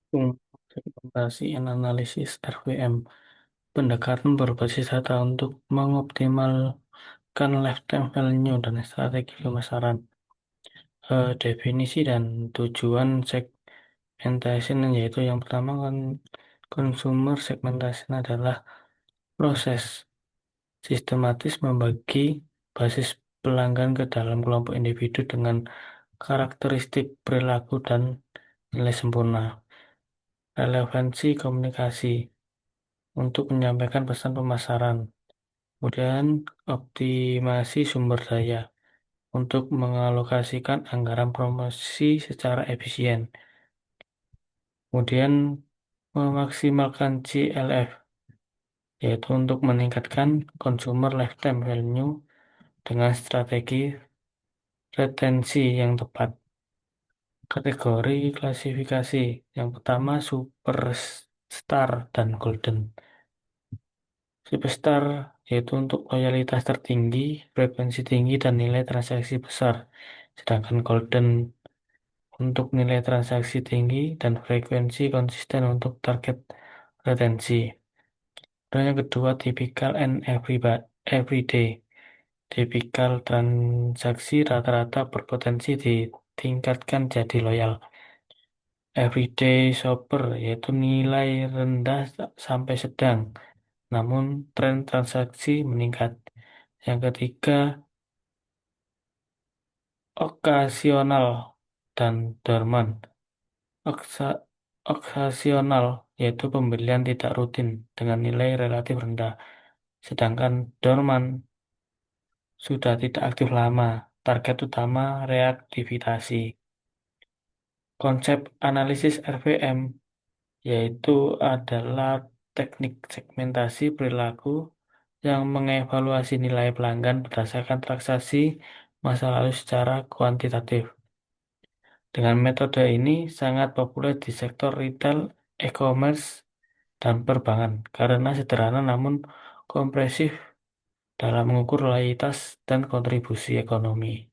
Segmentasi and analisis RVM. Pendekatan berbasis data untuk mengoptimalkan lifetime value dan strategi pemasaran. Definisi dan tujuan segmentation yaitu yang pertama kan consumer segmentation adalah proses sistematis membagi basis pelanggan ke dalam kelompok individu dengan karakteristik perilaku dan nilai sempurna. Relevansi komunikasi untuk menyampaikan pesan pemasaran. Kemudian optimasi sumber daya untuk mengalokasikan anggaran promosi secara efisien. Kemudian memaksimalkan CLF yaitu untuk meningkatkan consumer lifetime value dengan strategi retensi yang tepat. Kategori klasifikasi yang pertama superstar dan golden. Superstar yaitu untuk loyalitas tertinggi, frekuensi tinggi, dan nilai transaksi besar. Sedangkan golden untuk nilai transaksi tinggi dan frekuensi konsisten untuk target retensi. Dan yang kedua, typical and everyday. Tipikal transaksi rata-rata berpotensi ditingkatkan jadi loyal. Everyday shopper yaitu nilai rendah sampai sedang, namun tren transaksi meningkat. Yang ketiga, okasional dan dorman. Oksa- Okasional yaitu pembelian tidak rutin dengan nilai relatif rendah, sedangkan dorman sudah tidak aktif lama. Target utama reaktivasi. Konsep analisis RVM yaitu adalah teknik segmentasi perilaku yang mengevaluasi nilai pelanggan berdasarkan transaksi masa lalu secara kuantitatif. Dengan metode ini sangat populer di sektor retail, e-commerce, dan perbankan karena sederhana namun kompresif dalam mengukur loyalitas dan kontribusi ekonomi.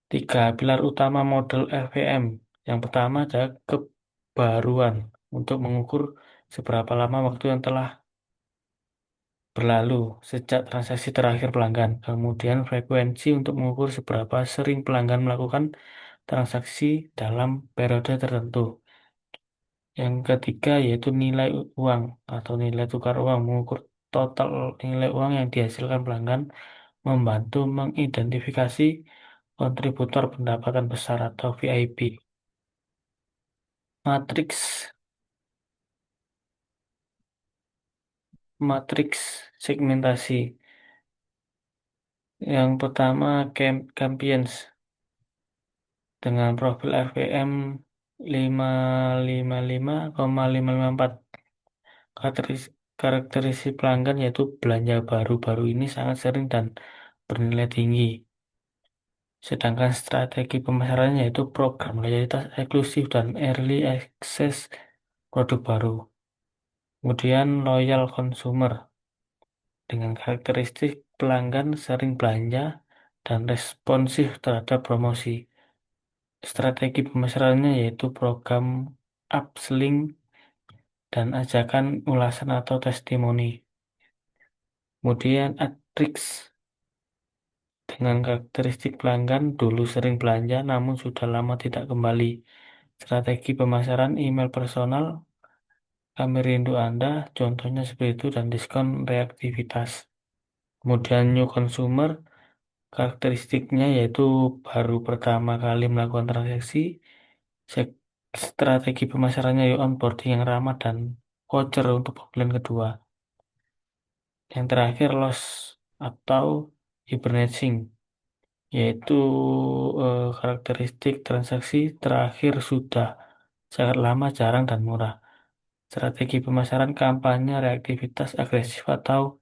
Tiga pilar utama model RVM. Yang pertama adalah kebaruan untuk mengukur seberapa lama waktu yang telah berlalu sejak transaksi terakhir pelanggan. Kemudian frekuensi untuk mengukur seberapa sering pelanggan melakukan transaksi dalam periode tertentu. Yang ketiga yaitu nilai uang atau nilai tukar uang, mengukur total nilai uang yang dihasilkan pelanggan, membantu mengidentifikasi kontributor pendapatan besar atau VIP. Matriks matriks segmentasi. Yang pertama Campions dengan profil RPM 555,554. Karakteristik pelanggan yaitu belanja baru-baru ini sangat sering dan bernilai tinggi. Sedangkan strategi pemasarannya yaitu program loyalitas eksklusif dan early access produk baru. Kemudian loyal consumer dengan karakteristik pelanggan sering belanja dan responsif terhadap promosi. Strategi pemasarannya yaitu program upselling dan ajakan ulasan atau testimoni. Kemudian Atrix dengan karakteristik pelanggan dulu sering belanja namun sudah lama tidak kembali. Strategi pemasaran email personal, kami rindu Anda, contohnya seperti itu dan diskon reaktivitas. Kemudian new consumer, karakteristiknya yaitu baru pertama kali melakukan transaksi, Sek- strategi pemasarannya yaitu onboarding yang ramah dan voucher untuk pembelian kedua. Yang terakhir loss atau hibernizing, yaitu karakteristik transaksi terakhir sudah sangat lama, jarang, dan murah. Strategi pemasaran kampanye reaktivitas agresif atau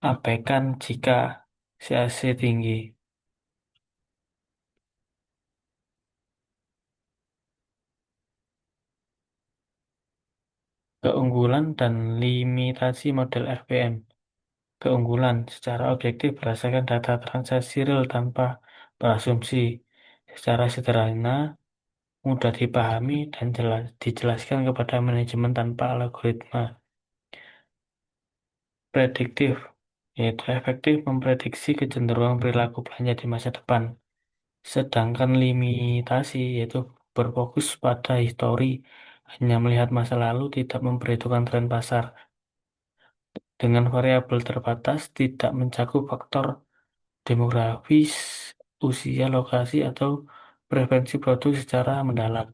abaikan jika CAC tinggi. Keunggulan dan limitasi model FPM. Keunggulan secara objektif berdasarkan data transaksi real tanpa berasumsi. Secara sederhana, mudah dipahami, dan dijelaskan kepada manajemen tanpa algoritma. Prediktif, yaitu efektif memprediksi kecenderungan perilaku belanja di masa depan. Sedangkan limitasi, yaitu berfokus pada histori, hanya melihat masa lalu, tidak memperhitungkan tren pasar. Dengan variabel terbatas, tidak mencakup faktor demografis, usia, lokasi, atau preferensi produk secara mendalam.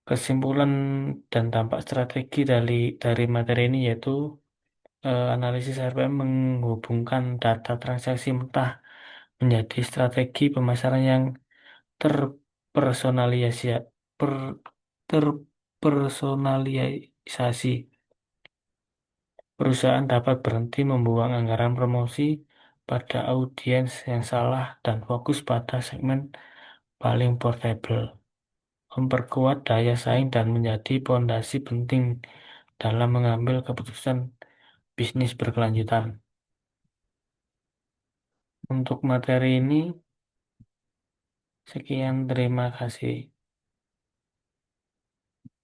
Kesimpulan dan dampak strategi dari materi ini yaitu analisis RPM menghubungkan data transaksi mentah menjadi strategi pemasaran yang terpersonalisasi, per- terpersonalisasi. Perusahaan dapat berhenti membuang anggaran promosi pada audiens yang salah dan fokus pada segmen paling portable, memperkuat daya saing dan menjadi pondasi penting dalam mengambil keputusan bisnis berkelanjutan. Untuk materi ini, sekian, terima kasih.